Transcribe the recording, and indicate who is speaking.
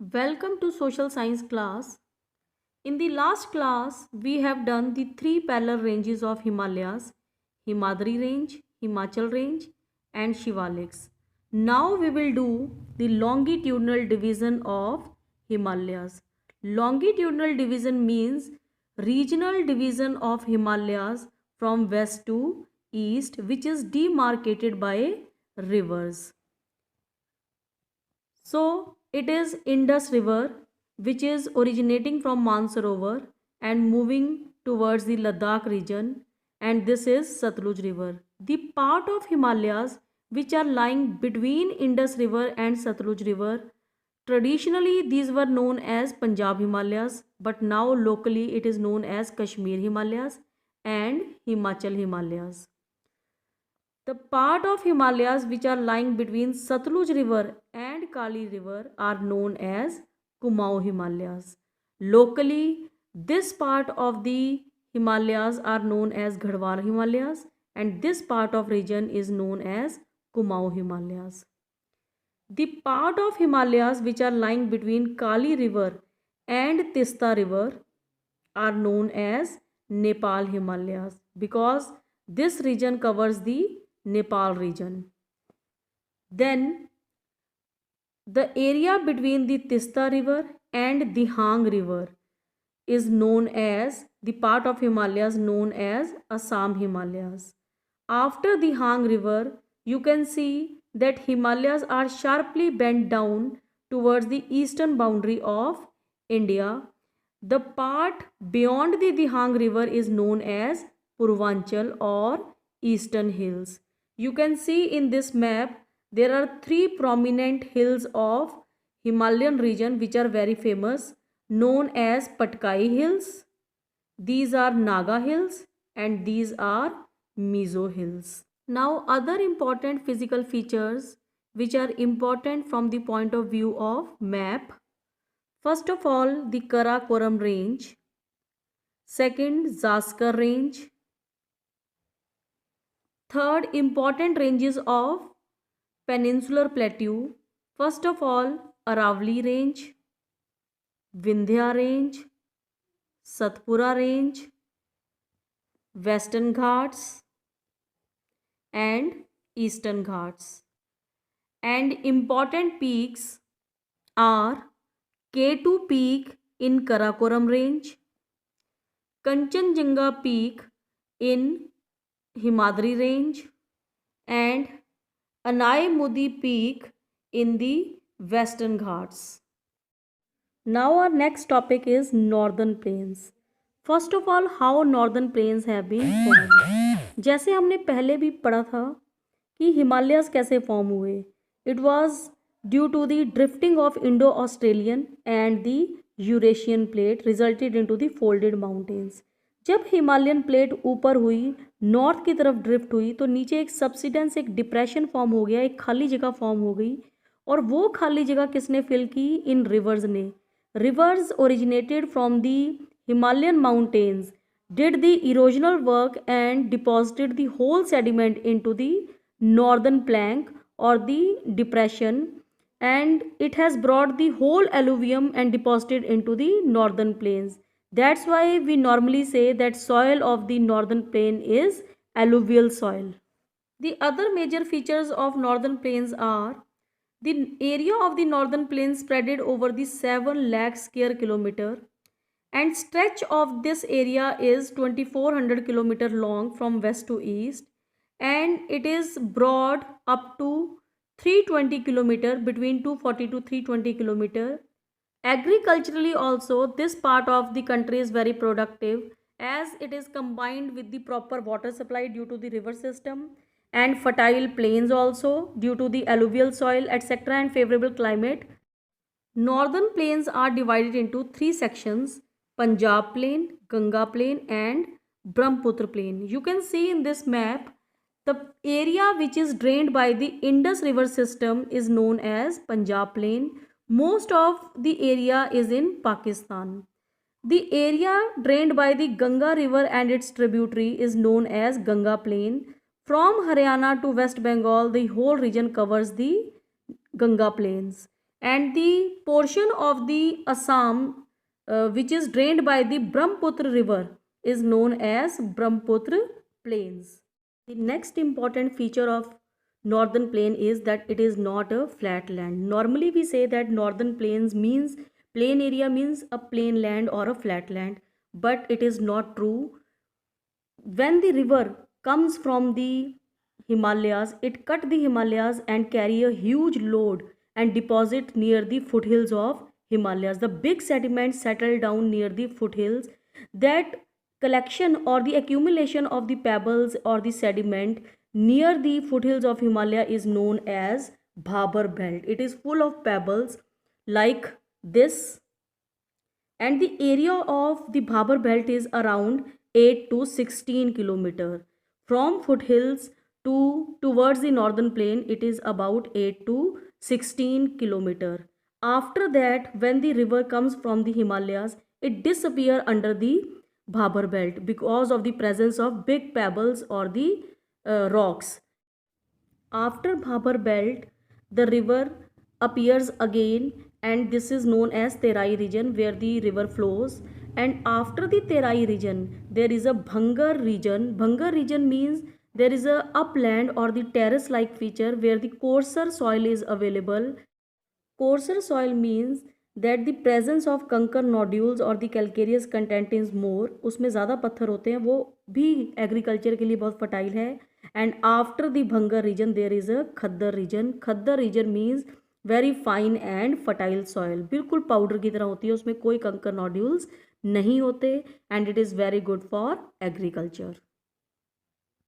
Speaker 1: Welcome to social science class. In the last class, we have done the three parallel ranges of Himalayas: Himadri range, Himachal range and Shivaliks. Now we will do the longitudinal division of Himalayas. Longitudinal division means regional division of Himalayas from west to east, which is demarcated by rivers. So it is Indus River, which is originating from Mansarovar and moving towards the Ladakh region, and this is Satluj River. The part of Himalayas which are lying between Indus River and Satluj River, traditionally these were known as Punjab Himalayas, but now locally it is known as Kashmir Himalayas and Himachal Himalayas. The part of Himalayas which are lying between Satluj River and Kali River are known as Kumaon Himalayas. Locally, this part of the Himalayas are known as Garhwal Himalayas, and this part of region is known as Kumaon Himalayas. The part of Himalayas which are lying between Kali River and Tista River are known as Nepal Himalayas because this region covers the Nepal region. Then the area between the Tista River and the Hang River is known as the part of Himalayas known as Assam Himalayas. After the Hang River, you can see that Himalayas are sharply bent down towards the eastern boundary of India. The part beyond the Dihang River is known as Purvanchal or Eastern Hills. You can see in this map there are three prominent hills of Himalayan region which are very famous, known as Patkai Hills. These are Naga Hills and these are Mizo Hills. Now other important physical features which are important from the point of view of map. First of all, the Karakoram range. Second, Zaskar range. Third, important ranges of Peninsular Plateau. First of all, Aravali range, Vindhya range, Satpura range, Western Ghats and Eastern Ghats. And important peaks are K2 peak in Karakoram range, Kanchenjunga peak in Himadri range and Anai Mudi peak in the Western Ghats. Now our next topic is Northern Plains. First of all, how Northern Plains have been formed. जैसे हमने पहले भी पढ़ा था कि Himalayas कैसे form हुए. It was due to the drifting of Indo-Australian and the Eurasian plate resulted into the folded mountains. जब हिमालयन प्लेट ऊपर हुई, नॉर्थ की तरफ ड्रिफ्ट हुई, तो नीचे एक सब्सिडेंस, एक डिप्रेशन फॉर्म हो गया, एक खाली जगह फॉर्म हो गई. और वो खाली जगह किसने फिल की? इन रिवर्स ने. Rivers originated from the Himalayan mountains, did the erosional work and deposited the whole sediment into the northern plank or the depression, and it has brought the whole alluvium and deposited into the northern plains. That's why we normally say that soil of the northern plain is alluvial soil. The other major features of northern plains are the area of the northern plains spreaded over the 7 lakh square kilometer, and stretch of this area is 2400 kilometer long from west to east, and it is broad up to 320 kilometer, between 240 to 320 kilometer. Agriculturally also, this part of the country is very productive as it is combined with the proper water supply due to the river system and fertile plains also due to the alluvial soil etc. and favorable climate. Northern plains are divided into three sections: Punjab plain, Ganga plain and Brahmaputra plain. You can see in this map the area which is drained by the Indus river system is known as Punjab plain. Most of the area is in Pakistan. The area drained by the Ganga river and its tributary is known as Ganga plain. From Haryana to West Bengal, the whole region covers the Ganga plains. and the portion of the Assam which is drained by the Brahmaputra river is known as Brahmaputra plains. The next important feature of northern plain is that it is not a flat land. Normally we say that northern plains means plain area means a plain land or a flat land, but it is not true. When the river comes from the Himalayas, it cut the Himalayas and carry a huge load and deposit near the foothills of Himalayas. The big sediments settle down near the foothills. That collection or the accumulation of the pebbles or the sediment near the foothills of Himalaya is known as Bhabar belt. It is full of pebbles like this, and the area of the Bhabar belt is around 8 to 16 kilometer. From foothills to towards the northern plain, it is about 8 to 16 kilometer. After that, when the river comes from the Himalayas, it disappear under the Bhabar belt because of the presence of big pebbles or the rocks. After Bhabar belt, the river appears again, and this is known as Terai region where the river flows. And after the Terai region, there is a Bhangar region. Bhangar region means there is a upland or the terrace like feature where the coarser soil is available. Coarser soil means that the presence of कंकर nodules और the calcareous content is more, उसमें ज़्यादा पत्थर होते हैं, वो भी agriculture के लिए बहुत फर्टाइल है. And after the bhangar region there is a khadar region. Khadar region means very fine and fertile soil, बिल्कुल पाउडर की तरह होती है, उसमें कोई कंकर नॉड्यूल्स नहीं होते, and it is very good for agriculture.